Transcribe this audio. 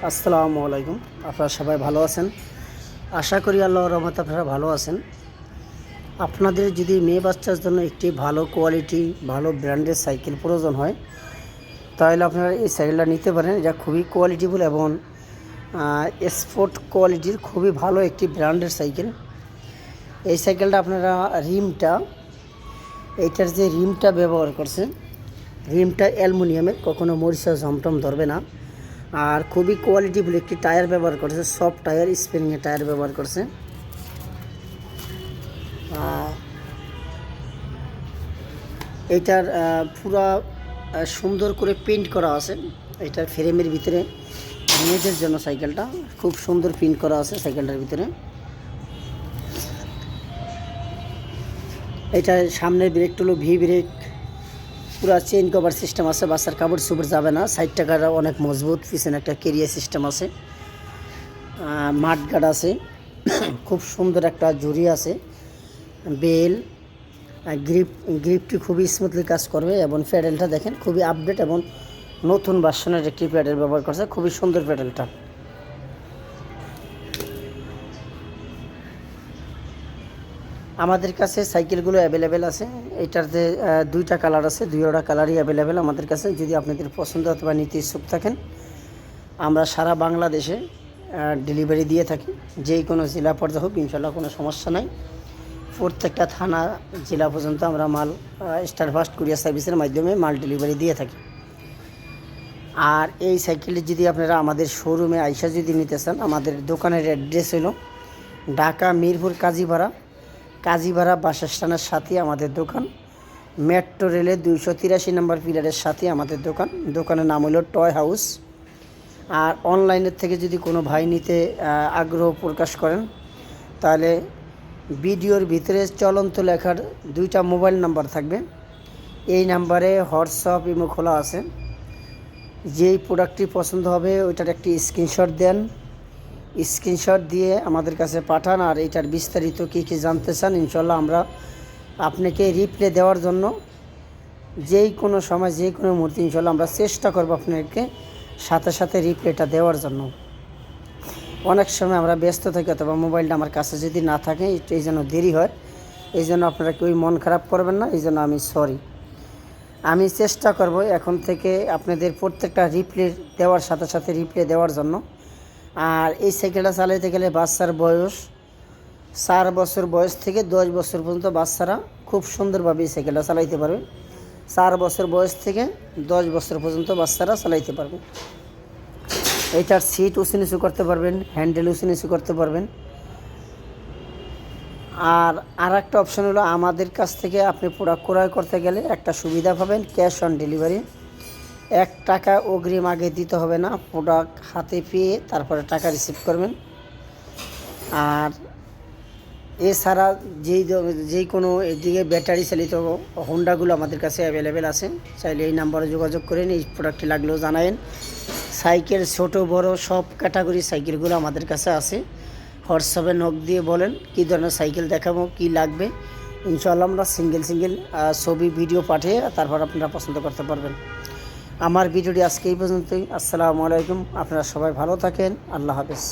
আসসালামু আলাইকুম। আপনারা সবাই ভালো আছেন? আশা করি আল্লাহর রহমতে আপনারা ভালো আছেন। আপনাদের যদি মেয়ে বাচ্চার জন্য একটি ভালো কোয়ালিটি, ভালো ব্র্যান্ডের সাইকেল প্রয়োজন হয়, তাহলে আপনারা এই সাইকেলটা নিতে পারেন। এটা খুবই কোয়ালিটিফুল এবং স্পোর্ট কোয়ালিটির খুবই ভালো একটি ব্র্যান্ডের সাইকেল। এই সাইকেলটা আপনারা এইটার যে রিমটা ব্যবহার করছেন, রিমটা অ্যালুমিনিয়ামের, কখনো মরিচা ঝমটম ধরবে না। আর খুবই কোয়ালিটিফুল একটি টায়ার ব্যবহার করছে, সফট টায়ার, স্প্রিংয়ের টায়ার ব্যবহার করছে। এটার পুরা সুন্দর করে পেইন্ট করা আছে। এটার ফ্রেমের ভিতরে মেয়েদের জন্য সাইকেলটা খুব সুন্দর পেইন্ট করা আছে সাইকেলটার ভিতরে। এটার সামনের ব্রেকটা হলো ভি ব্রেক, পুরা চেইন কভার সিস্টেম আছে, বাচ্চার কাপড় চোপড় যাবে না। সাইড টাকাটা অনেক মজবুত, পিছনে একটা কেরিয়ার সিস্টেম আছে, মাঠ গার্ড আছে, খুব সুন্দর একটা জুড়ি আছে, বেল, গ্রিপটি খুবই স্মুথলি কাজ করবে। এবং প্যাডেলটা দেখেন খুবই আপডেট এবং নতুন ভার্সনের একটি প্যাডেল ব্যবহার করছে, খুবই সুন্দর প্যাডেলটা। আমাদের কাছে সাইকেলগুলো অ্যাভেলেবেল আছে। এটাতে দুইটা কালার আছে, দুইটা কালারই অ্যাভেলেবেল আমাদের কাছে। যদি আপনাদের পছন্দ অথবা নিতে ইচ্ছুক থাকেন, আমরা সারা বাংলাদেশে ডেলিভারি দিয়ে থাকি। যেই কোনো জেলা পর্যায়ে হোক, ইনশাল্লাহ কোনো সমস্যা নাই। প্রত্যেকটা থানা, জেলা পর্যন্ত আমরা মাল স্টার ফাস্ট কুরিয়ার সার্ভিসের মাধ্যমে মাল ডেলিভারি দিয়ে থাকি। আর এই সাইকেলটি যদি আপনারা আমাদের শোরুমে আইসা যদি নিতে চান, আমাদের দোকানের অ্যাড্রেস হলো ঢাকা মিরপুর কাজীপাড়া বাস স্ট্যান্ডের সাথে আমাদের দোকান। মেট্রো রেলের 283 নম্বর পিলারের সাথে আমাদের দোকান। দোকানের নাম হলো টয় হাউস। আর অনলাইনের থেকে যদি কোনো ভাই নিতে আগ্রহ প্রকাশ করেন, তাহলে ভিডিওর ভিতরে চলন্ত লেখার দুইটা মোবাইল নাম্বার থাকবে। এই নাম্বারে হোয়াটসঅ্যাপ, ইমো খোলা আছে। যেই প্রোডাক্টটি পছন্দ হবে ওইটার একটি স্ক্রিনশট দেন, স্ক্রিনশট দিয়ে আমাদের কাছে পাঠান। আর এটার বিস্তারিত কী কী জানতে চান, ইনশাল্লাহ আমরা আপনাকে রিপ্লাই দেওয়ার জন্য যেই কোনো সময়, যে কোনো মুহূর্তে ইনশাল্লাহ আমরা চেষ্টা করব আপনাকে সাথে সাথে রিপ্লাইটা দেওয়ার জন্য। অনেক সময় আমরা ব্যস্ত থাকি অথবা মোবাইলটা আমার কাছে যদি না থাকে, এই জন্য দেরি হয়। এই জন্য আপনারা কেউ মন খারাপ করবেন না, এই জন্য আমি সরি। আমি চেষ্টা করব এখন থেকে আপনাদের প্রত্যেকটা রিপ্লাই দেওয়ার সাথে সাথে রিপ্লাই দেওয়ার জন্য। আর এই সাইকেলটা চালাইতে গেলে বাচ্চার বয়স 4 বছর বয়স থেকে 10 বছর পর্যন্ত বাচ্চারা খুব সুন্দরভাবে এই সাইকেলটা চালাইতে পারবে। 4 বছর বয়স থেকে 10 বছর পর্যন্ত বাচ্চারা চালাইতে পারবে। এইটার সিট উঁচু নিচু করতে পারবেন, হ্যান্ডেল উঁচু নিচু করতে পারবেন। আর একটা অপশন হলো, আমাদের কাছ থেকে আপনি প্রোডাক্ট ক্রয় করতে গেলে একটা সুবিধা পাবেন, ক্যাশ অন ডেলিভারি। 1 টাকা অগ্রিম আগে দিতে হবে না, প্রোডাক্ট হাতে পেয়ে তারপরে টাকা রিসিভ করবেন। আর এছাড়া যেই কোনো এদিকে ব্যাটারি চালিত হোন্ডাগুলো আমাদের কাছে অ্যাভেলেবেল আছে। চাইলে এই নাম্বারে যোগাযোগ করেন, এই প্রোডাক্টটি লাগলেও জানাবেন। সাইকেল ছোট বড় সব ক্যাটাগরি সাইকেলগুলো আমাদের কাছে আছে। হোয়াটসঅ্যাপে নক দিয়ে বলেন কী ধরনের সাইকেল দেখাবো, কী লাগবে। ইনশাআল্লাহ আমরা সিঙ্গেল ছবি ভিডিও পাঠিয়ে তারপর আপনারা পছন্দ করতে পারবেন। আমার ভিডিওটি আজকে এই পর্যন্তই। আসসালামু আলাইকুম। আপনারা সবাই ভালো থাকেন। আল্লাহ হাফেজ।